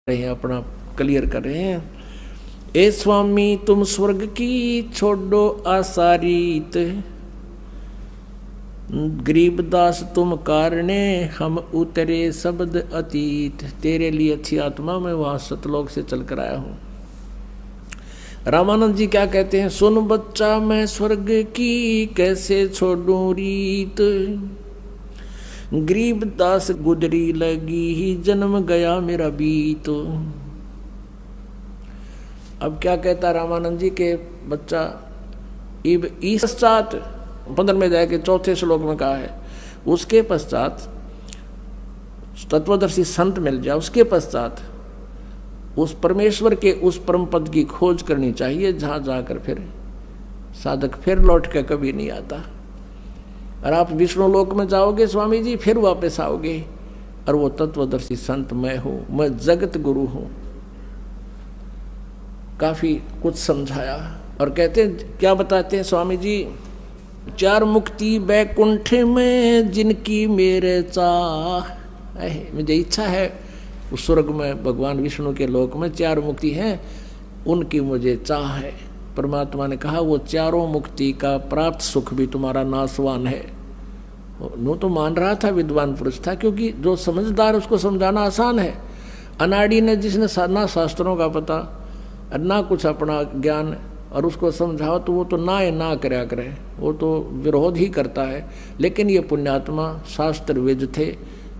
रहे हैं, अपना क्लियर कर रहे हैं। ए स्वामी तुम स्वर्ग की छोड़ो आसारीत, गरीबदास तुम कारणे हम उतरे शब्द अतीत। तेरे लिए अच्छी आत्मा मैं वहां सतलोक से चल कर आया हूं। रामानंद जी क्या कहते हैं? सुन बच्चा मैं स्वर्ग की कैसे छोड़ूं रीत, गरीबदास गुजरी लगी ही जन्म गया मेरा बीत। अब क्या कहता रामानंद जी के बच्चा इब इस पश्चात 15 में जाके चौथे श्लोक में कहा है, उसके पश्चात तत्वदर्शी संत मिल जाए, उसके पश्चात उस परमेश्वर के उस परम पद की खोज करनी चाहिए जहां जाकर फिर साधक फिर लौट के कभी नहीं आता। और आप विष्णु लोक में जाओगे स्वामी जी, फिर वापस आओगे और वो तत्वदर्शी संत मैं हूं, मैं जगत गुरु हूं। काफी कुछ समझाया और कहते हैं, क्या बताते हैं स्वामी जी? चार मुक्ति बैकुंठ में जिनकी मेरे चाह, मुझे इच्छा है उस स्वर्ग में भगवान विष्णु के लोक में चार मुक्ति हैं, उनकी मुझे चाह है। परमात्मा ने कहा वो चारों मुक्ति का प्राप्त सुख भी तुम्हारा नासवान है। वो तो मान रहा था, विद्वान पुरुष था, क्योंकि जो समझदार उसको समझाना आसान है। अनाड़ी ने जिसने ना शास्त्रों का पता और ना कुछ अपना ज्ञान और उसको समझाओ तो वो तो ना करया करे, वो तो विरोध ही करता है। लेकिन ये पुण्यात्मा शास्त्र वेद थे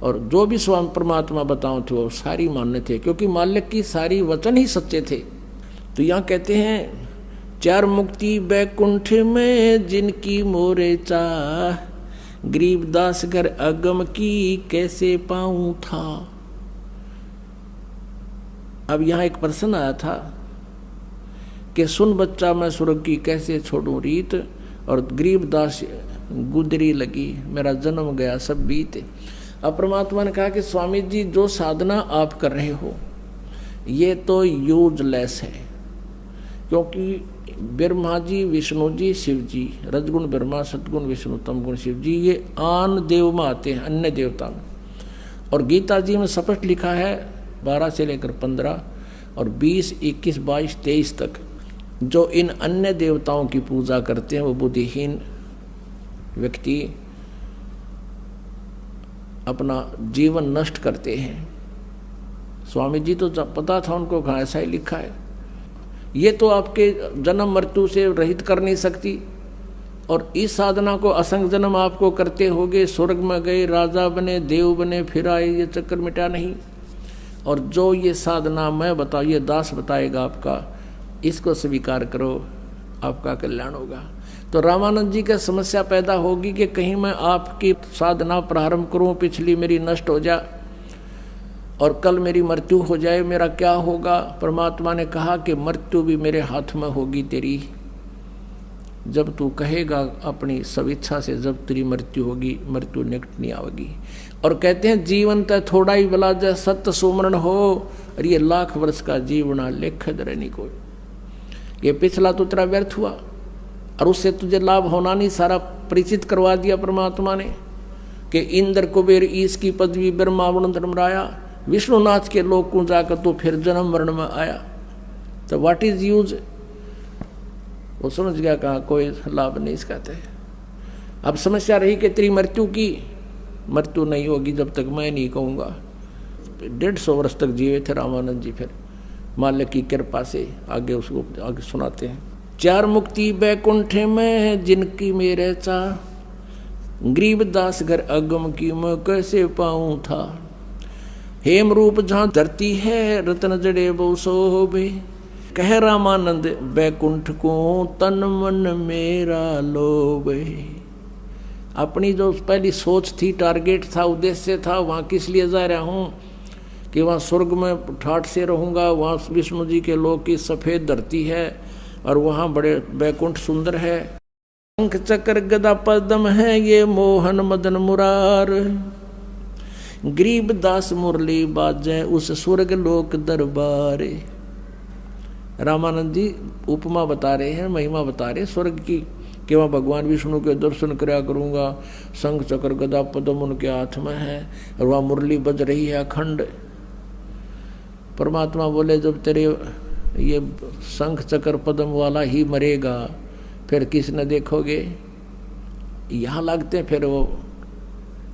और जो भी स्वामी परमात्मा बताओ थे वो सारी मान्य थे, क्योंकि मालिक की सारी वचन ही सच्चे थे। तो यहाँ कहते हैं, चार मुक्ति बैकुंठ में जिनकी मोरे चाह, गरीबदास घर अगम की कैसे पाऊं था। अब यहाँ एक प्रश्न आया था कि सुन बच्चा मैं स्वर्ग की कैसे छोड़ूं रीत, और गरीबदास गुदरी लगी मेरा जन्म गया सब बीत। अब परमात्मा ने कहा कि स्वामी जी जो साधना आप कर रहे हो ये तो यूजलेस है, क्योंकि ब्रह्मा जी, विष्णु जी, शिव जी, रजगुण ब्रह्मा, सतगुण विष्णु, तमगुण शिव जी, ये आन देव में आते हैं, अन्य देवता में। और गीता जी में स्पष्ट लिखा है 12 से लेकर 15 और 20, 21, 22, 23 तक, जो इन अन्य देवताओं की पूजा करते हैं वो बुद्धिहीन व्यक्ति अपना जीवन नष्ट करते हैं। स्वामी जी तो पता था उनको, कहाँ ऐसा ही लिखा है। ये तो आपके जन्म मृत्यु से रहित कर नहीं सकती, और इस साधना को असंग जन्म आपको करते होगे, स्वर्ग में गए, राजा बने, देव बने, फिर आए, ये चक्कर मिटा नहीं। और जो ये साधना मैं बताऊँ, ये दास बताएगा आपका, इसको स्वीकार करो, आपका कल्याण होगा। तो रामानंद जी का समस्या पैदा होगी कि कहीं मैं आपकी साधना प्रारंभ करूं, पिछली मेरी नष्ट हो जाए और कल मेरी मृत्यु हो जाए, मेरा क्या होगा? परमात्मा ने कहा कि मृत्यु भी मेरे हाथ में होगी तेरी, जब तू कहेगा अपनी स्वेच्छा से, जब तेरी मृत्यु होगी, मृत्यु निकट नहीं आवेगी। और कहते हैं जीवन तो थोड़ा ही भला जय सत्य सुमरण हो, और ये लाख वर्ष का जीवना लेख धरनी को, ये पिछला तो तेरा व्यर्थ हुआ और उससे तुझे लाभ होना नहीं, सारा परिचित करवा दिया परमात्मा ने कि इंद्र कुबेर ईश की पदवी ब्रह्मा वरुण धर्मराया, विष्णुनाथ के लोक को जाकर तो फिर जन्म मरण में आया। तो व्हाट इज यूज? वो समझ गया, कहा कोई लाभ नहीं इसका। अब समस्या रही कि तेरी मृत्यु की, मृत्यु नहीं होगी जब तक मैं नहीं कहूँगा। 150 वर्ष तक जीवे थे रामानंद जी, फिर मालिक की कृपा से आगे उसको आगे सुनाते हैं। चार मुक्ति बैकुंठ में जिनकी मेरे चाह, गरीबदास घर अगम की मैं कैसे पाऊं था। हेम रूप जहां धरती है रतन जड़े बहु शोभे, कह रामानंद बैकुंठ को तन मन मेरा लोभे। अपनी जो पहली सोच थी, टारगेट था, उद्देश्य था, वहां किस लिए जा रहा हूं कि वहां स्वर्ग में ठाठ से रहूंगा, वहां विष्णु जी के लोक की सफेद धरती है और वहाँ बड़े बैकुंठ सुंदर है, शंख चक्र गदा पद्म है, ये मोहन मदन मुरार, गरीबदास मुरली बाजे उस स्वर्ग लोक दरबार। रामानंद जी उपमा बता रहे हैं, महिमा बता रहे हैं स्वर्ग की, कि वहाँ भगवान विष्णु के दर्शन कराया करूँगा, शंख चक्र गदा पद्म उनके हाथ में है और वहाँ मुरली बज रही है अखंड। परमात्मा बोले जब तेरे ये शंख चक्र पद्म वाला ही मरेगा फिर किस न देखोगे। यहाँ लगते फिर वो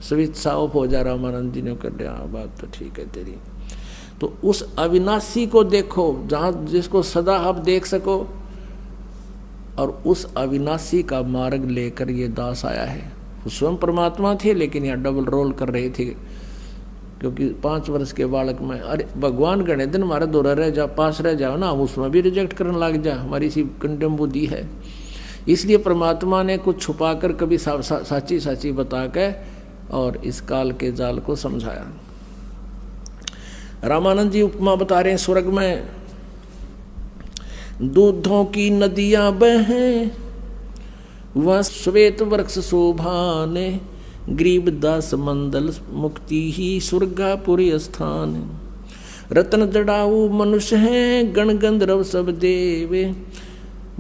स्विच सा ऑफ हो जा। रामानंद जी ने कर दिया, बात तो ठीक है तेरी। तो उस अविनाशी को देखो जहाँ जिसको सदा आप देख सको, और उस अविनाशी का मार्ग लेकर ये दास आया है। वो स्वयं परमात्मा थे लेकिन यहाँ डबल रोल कर रहे थे, क्योंकि 5 वर्ष के बालक में अरे भगवान गणे दिन हमारा दौरा रह जा पास रह जाओ ना, हम उसमें भी रिजेक्ट करने लग जा, हमारी सी कंडेम बुद्धि है। इसलिए परमात्मा ने कुछ छुपा कर कभी साची साची बता के और इस काल के जाल को समझाया। रामानंद जी उपमा बता रहे हैं, स्वर्ग में दूधों की नदियां बहें, वह श्वेत वृक्ष शोभाने, गरीबदास मंदल मुक्ति ही स्वर्गापुरी स्थान। रत्न जड़ाऊ मनुष्य हैं, गण गंधर्व सब देवे,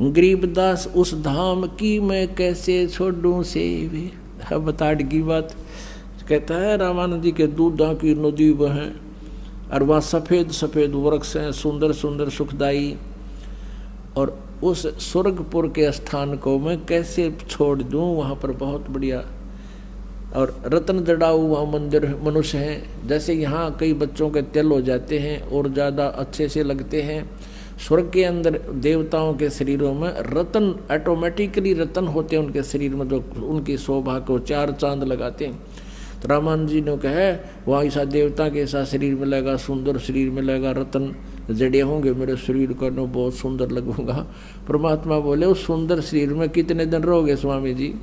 गरीबदास उस धाम की मैं कैसे छोड़ूं सेवे। अब बताड़ की बात कहता है, रामानंद जी के दूधा की नदी बहें और वहाँ सफ़ेद सफ़ेद वृक्ष हैं, सुंदर सुंदर सुखदाई, और उस स्वर्गपुर के स्थान को मैं कैसे छोड़ दूं, वहाँ पर बहुत बढ़िया। और रत्न जड़ाऊ वहाँ मंदिर मनुष्य हैं, जैसे यहाँ कई बच्चों के तिल हो जाते हैं और ज़्यादा अच्छे से लगते हैं, स्वर्ग के अंदर देवताओं के शरीरों में रत्न ऑटोमेटिकली रत्न होते हैं उनके शरीर में, जो उनकी शोभा को 4 चांद लगाते हैं। तो रामानंद जी ने कहा वहाँ ऐसा देवता के ऐसा शरीर मिलेगा, सुंदर शरीर मिलेगा, रत्न जड़े होंगे मेरे शरीर को, न बहुत सुंदर लगूंगा। परमात्मा बोले उस सुंदर शरीर में कितने दिन रहोगे स्वामी जी?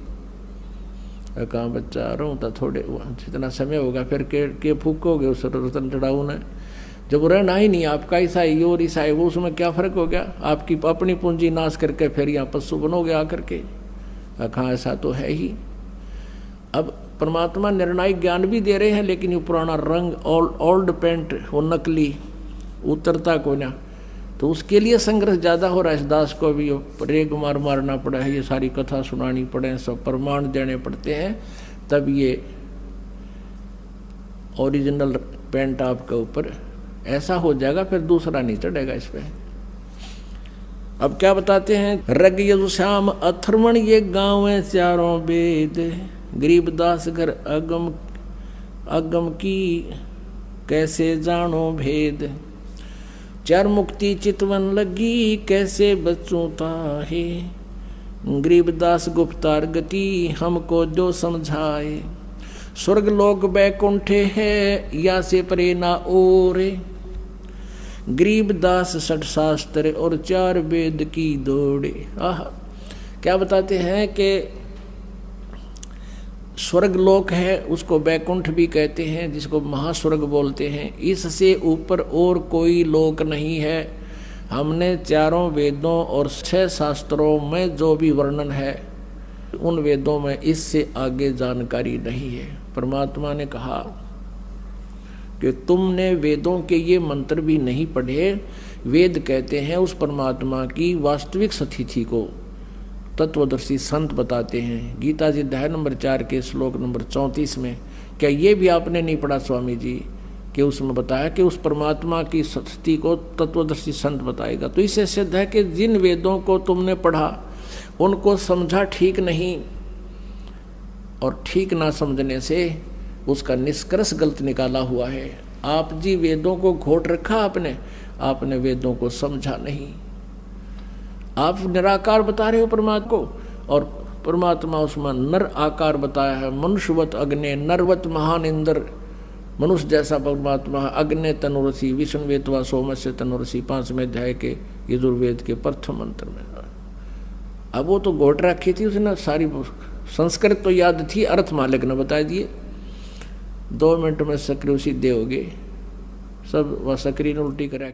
कहाँ बच्चा रहूँ तो थोड़े, जितना समय होगा फिर के फूकोगे उस रतन चढ़ाऊ ने। जब रहना ही नहीं आपका, ऐसा ही और ऐसा है वो, उसमें क्या फर्क हो गया? आपकी अपनी पूंजी नाश करके फिर यहाँ पशु बनोगे आकर के। कहाँ ऐसा तो है ही। अब परमात्मा निर्णायक ज्ञान भी दे रहे हैं, लेकिन ये पुराना रंग ओल्ड पेंट वो नकली उतरता को ना, तो उसके लिए संघर्ष ज़्यादा हो रहा है। इस दास को भी रेग मारना पड़ा है, ये सारी कथा सुनानी पड़े, सब प्रमाण देने पड़ते हैं, तब ये ओरिजिनल पेंट आपके ऊपर ऐसा हो जाएगा, फिर दूसरा नहीं चढ़ेगा इस पे। अब क्या बताते हैं, रग यजुश्याम अथर्वण ये गाँव है 4 वेद, गरीबदास घर अगम की कैसे जानो भेद, 4 मुक्ति चितवन लगी कैसे बच्चों ताहे, गरीबदास गुप्तार गति हमको जो समझाए, स्वर्ग लोक बैकुंठे है या से परे ना ओरे, गरीबदास 6 शास्त्र और 4 वेद की दौड़े। आह, क्या बताते हैं कि स्वर्ग लोक है, उसको बैकुंठ भी कहते हैं, जिसको महास्वर्ग बोलते हैं। इससे ऊपर और कोई लोक नहीं है। हमने 4 वेदों और 6 शास्त्रों में जो भी वर्णन है, उन वेदों में इससे आगे जानकारी नहीं है। परमात्मा ने कहा कि तुमने वेदों के ये मंत्र भी नहीं पढ़े। वेद कहते हैं उस परमात्मा की वास्तविक स्थिति को तत्वदर्शी संत बताते हैं। गीता जी अध्याय नंबर 4 के श्लोक नंबर 34 में, क्या ये भी आपने नहीं पढ़ा स्वामी जी, कि उसमें बताया कि उस परमात्मा की स्थिति को तत्वदर्शी संत बताएगा। तो इससे सिद्ध है कि जिन वेदों को तुमने पढ़ा उनको समझा ठीक नहीं, और ठीक ना समझने से उसका निष्कर्ष गलत निकाला हुआ है। आप जी वेदों को घोट रखा आपने वेदों को समझा नहीं। आप निराकार बता रहे हो परमात्मा को, और परमात्मा उसमें नर आकार बताया है। मनुष्यवत अग्नि नरवत महान इंद्र, मनुष्य जैसा परमात्मा, अग्नि तनुरसी विष्णुवेत्वा सोमस्य तनुरसी 5वें अध्याय के यजुर्वेद के प्रथम मंत्र में। अब वो तो घोट रखी थी उसने सारी, संस्कृत तो याद थी, अर्थ मालिक ने बता दिए। 2 मिनट में सक्रिय उसी दे होगे सब, वह सक्रिय ने उल्टी करा।